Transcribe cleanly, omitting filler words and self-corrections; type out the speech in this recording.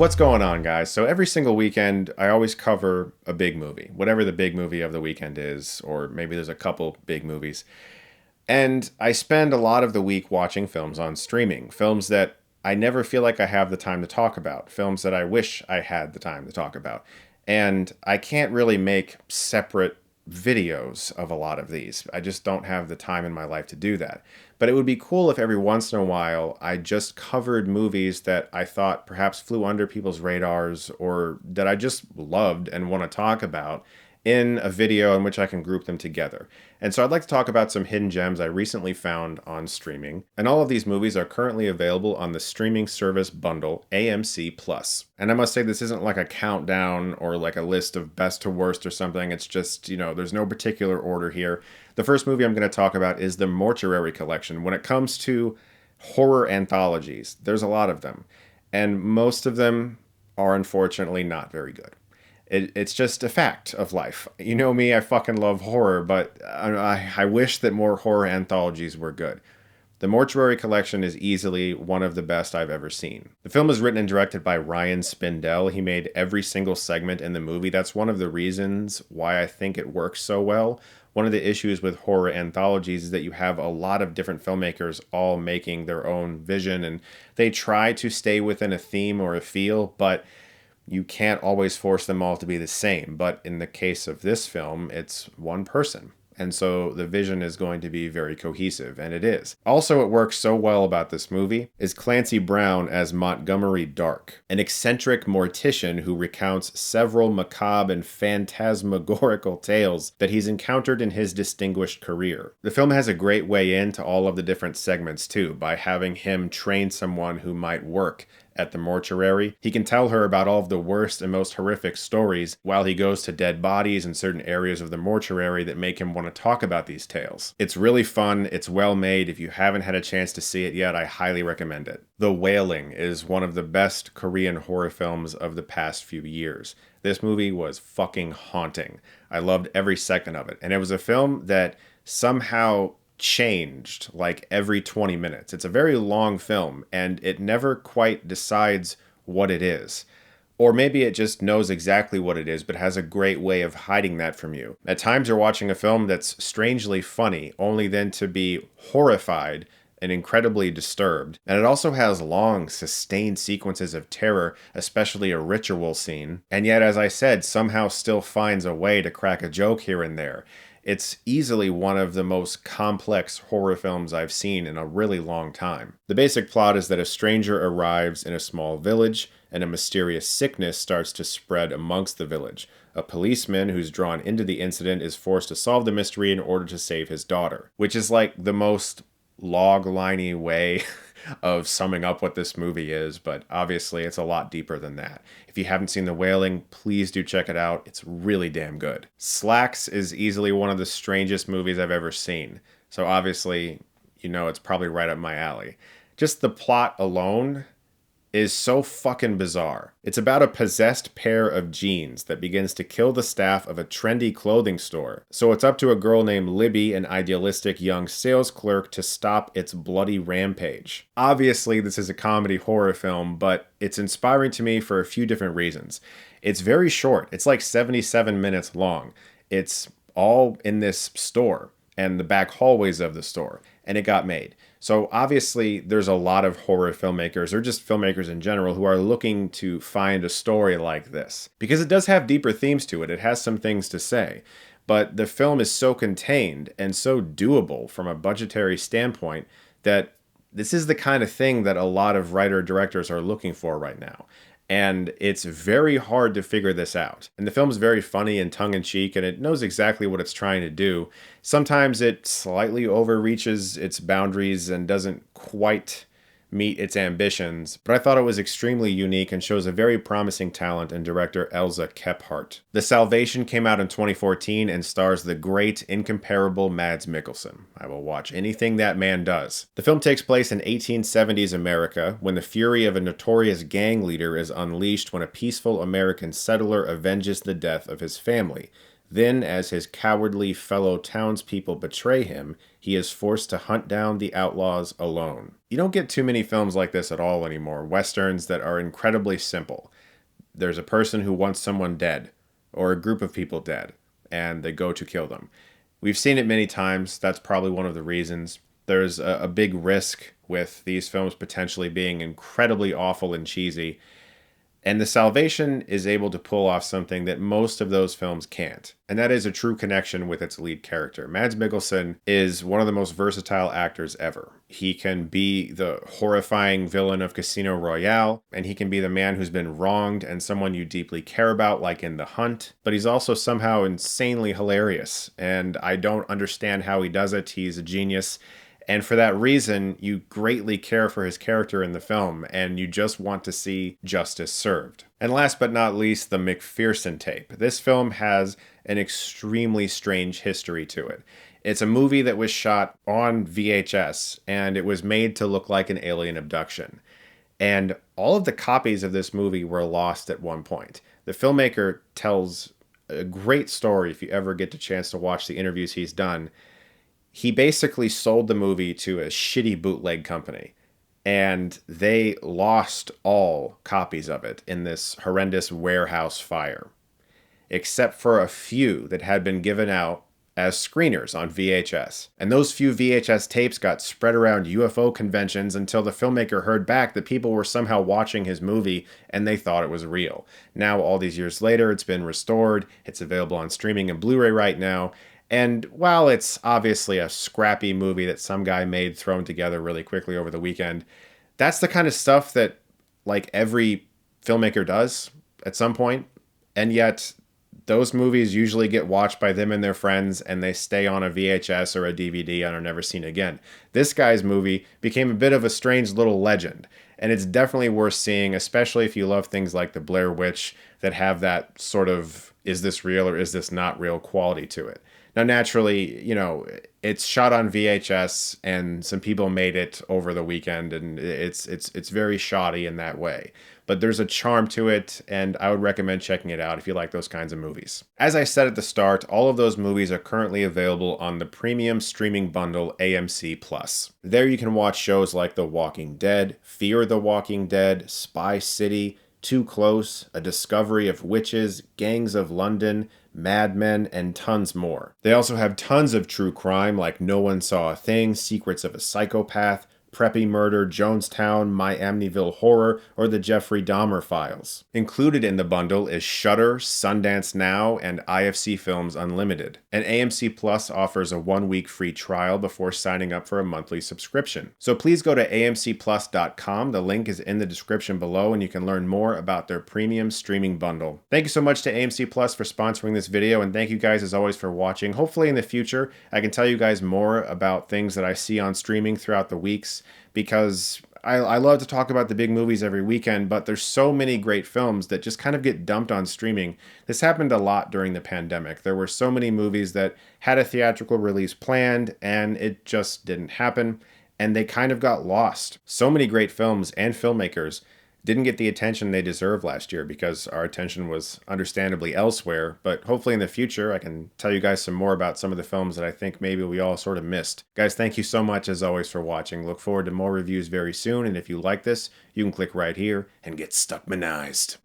What's going on, guys? So every single weekend, I always cover a big movie, whatever the big movie of the weekend is, or maybe there's a couple big movies. And I spend a lot of the week watching films on streaming, films that I never feel like I have the time to talk about, films that I wish I had the time to talk about. And I can't really make separate videos of a lot of these. I just don't have the time in my life to do that. But it would be cool if every once in a while I just covered movies that I thought perhaps flew under people's radars or that I just loved and want to talk about in a video in which I can group them together. And so I'd like to talk about some hidden gems I recently found on streaming. And all of these movies are currently available on the streaming service bundle AMC Plus. And I must say, this isn't like a countdown or like a list of best to worst or something. It's just, there's no particular order here. The first movie I'm going to talk about is the Mortuary Collection. When it comes to horror anthologies, there's a lot of them. And most of them are unfortunately not very good. It's just a fact of life. You know me, I fucking love horror, but I wish that more horror anthologies were good. The Mortuary Collection is easily one of the best I've ever seen. The film is written and directed by Ryan Spindell. He made every single segment in the movie. That's one of the reasons why I think it works so well. One of the issues with horror anthologies is that you have a lot of different filmmakers all making their own vision, and they try to stay within a theme or a feel, but you can't always force them all to be the same. But in the case of this film, it's one person. And so the vision is going to be very cohesive, and it is. Also, what works so well about this movie is Clancy Brown as Montgomery Dark, an eccentric mortician who recounts several macabre and phantasmagorical tales that he's encountered in his distinguished career. The film has a great way into all of the different segments too, by having him train someone who might work at the mortuary. He can tell her about all of the worst and most horrific stories while he goes to dead bodies in certain areas of the mortuary that make him want to talk about these tales. It's really fun. It's well made. If you haven't had a chance to see it yet, I highly recommend it. The Wailing is one of the best Korean horror films of the past few years. This movie was fucking haunting. I loved every second of it. And it was a film that somehow changed like every 20 minutes. It's a very long film and it never quite decides what it is. Or maybe it just knows exactly what it is, but has a great way of hiding that from you. At times you're watching a film that's strangely funny, only then to be horrified and incredibly disturbed. And it also has long, sustained sequences of terror, especially a ritual scene. And yet, as I said, somehow still finds a way to crack a joke here and there. It's easily one of the most complex horror films I've seen in a really long time. The basic plot is that a stranger arrives in a small village, and a mysterious sickness starts to spread amongst the village. A policeman who's drawn into the incident is forced to solve the mystery in order to save his daughter, which is like the most log-liney way of summing up what this movie is, but obviously it's a lot deeper than that. If you haven't seen The Wailing, please do check it out. It's really damn good. Slacks is easily one of the strangest movies I've ever seen, so obviously, it's probably right up my alley. Just the plot alone is so fucking bizarre. It's about a possessed pair of jeans that begins to kill the staff of a trendy clothing store. So it's up to a girl named Libby, an idealistic young sales clerk, to stop its bloody rampage. Obviously, this is a comedy horror film, but it's inspiring to me for a few different reasons. It's very short. It's like 77 minutes long. It's all in this store and the back hallways of the store, and it got made. So obviously there's a lot of horror filmmakers, or just filmmakers in general, who are looking to find a story like this. Because it does have deeper themes to it. It has some things to say. But the film is so contained and so doable from a budgetary standpoint that this is the kind of thing that a lot of writer-directors are looking for right now. And it's very hard to figure this out. And the film's very funny and tongue-in-cheek, and it knows exactly what it's trying to do. Sometimes it slightly overreaches its boundaries and doesn't quite meet its ambitions, but I thought it was extremely unique and shows a very promising talent in director Elza Kephart. The Salvation came out in 2014 and stars the great, incomparable Mads Mikkelsen. I will watch anything that man does. The film takes place in 1870s America, when the fury of a notorious gang leader is unleashed when a peaceful American settler avenges the death of his family. Then, as his cowardly fellow townspeople betray him, He is forced to hunt down the outlaws alone. You don't get too many films like this at all anymore. Westerns that are incredibly simple. There's a person who wants someone dead, or a group of people dead, and they go to kill them. We've seen it many times. That's probably one of the reasons. There's a big risk with these films potentially being incredibly awful and cheesy. And The Salvation is able to pull off something that most of those films can't. And that is a true connection with its lead character. Mads Mikkelsen is one of the most versatile actors ever. He can be the horrifying villain of Casino Royale, and he can be the man who's been wronged and someone you deeply care about, like in The Hunt. But he's also somehow insanely hilarious, and I don't understand how he does it. He's a genius. And for that reason, you greatly care for his character in the film, and you just want to see justice served. And last but not least, the Mcpherson Tape. This film has an extremely strange history to it. It's a movie that was shot on VHS, and it was made to look like an alien abduction. And all of the copies of this movie were lost at one point. The filmmaker tells a great story if you ever get the chance to watch the interviews he's done. He basically sold the movie to a shitty bootleg company, and they lost all copies of it in this horrendous warehouse fire, except for a few that had been given out as screeners on VHS. And those few VHS tapes got spread around UFO conventions until the filmmaker heard back that people were somehow watching his movie and they thought it was real. Now, all these years later, it's been restored. It's available on streaming and Blu-ray right now. And while it's obviously a scrappy movie that some guy made thrown together really quickly over the weekend, that's the kind of stuff that like every filmmaker does at some point. And yet those movies usually get watched by them and their friends, and they stay on a VHS or a DVD and are never seen again. This guy's movie became a bit of a strange little legend, and it's definitely worth seeing, especially if you love things like The Blair Witch that have that sort of, is this real or is this not real quality to it. Now, naturally, you know, it's shot on VHS and some people made it over the weekend, and it's very shoddy in that way. But there's a charm to it, and I would recommend checking it out if you like those kinds of movies. As I said at the start, all of those movies are currently available on the premium streaming bundle AMC+. There you can watch shows like The Walking Dead, Fear the Walking Dead, Spy City, Too Close, A Discovery of Witches, Gangs of London, Mad Men, and tons more. They also have tons of true crime like No One Saw a Thing, Secrets of a Psychopath, Preppy Murder, Jonestown, My Amityville Horror, or the Jeffrey Dahmer Files. Included in the bundle is Shudder, Sundance Now, and IFC Films Unlimited. And AMC Plus offers a 1-week free trial before signing up for a monthly subscription. So please go to amcplus.com. The link is in the description below, and you can learn more about their premium streaming bundle. Thank you so much to AMC Plus for sponsoring this video, and thank you guys as always for watching. Hopefully in the future, I can tell you guys more about things that I see on streaming throughout the weeks, because I love to talk about the big movies every weekend, but there's so many great films that just kind of get dumped on streaming. This happened a lot during the pandemic. There were so many movies that had a theatrical release planned, and it just didn't happen, and they kind of got lost. So many great films and filmmakers didn't get the attention they deserved last year because our attention was understandably elsewhere. But hopefully in the future, I can tell you guys some more about some of the films that I think maybe we all sort of missed. Guys, thank you so much as always for watching. Look forward to more reviews very soon. And if you like this, you can click right here and get Stuckmanized.